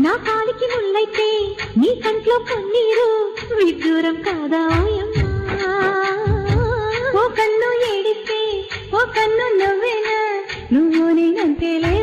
నా కాలికి ముల్లైతే నీ కంట్లో కన్నీరు విదూరం కాదా ఓయమ్మా ఓ కన్ను ఏడిస్తే ఓ కన్ను నవ్వేనా నువ్వు నేనంతేలే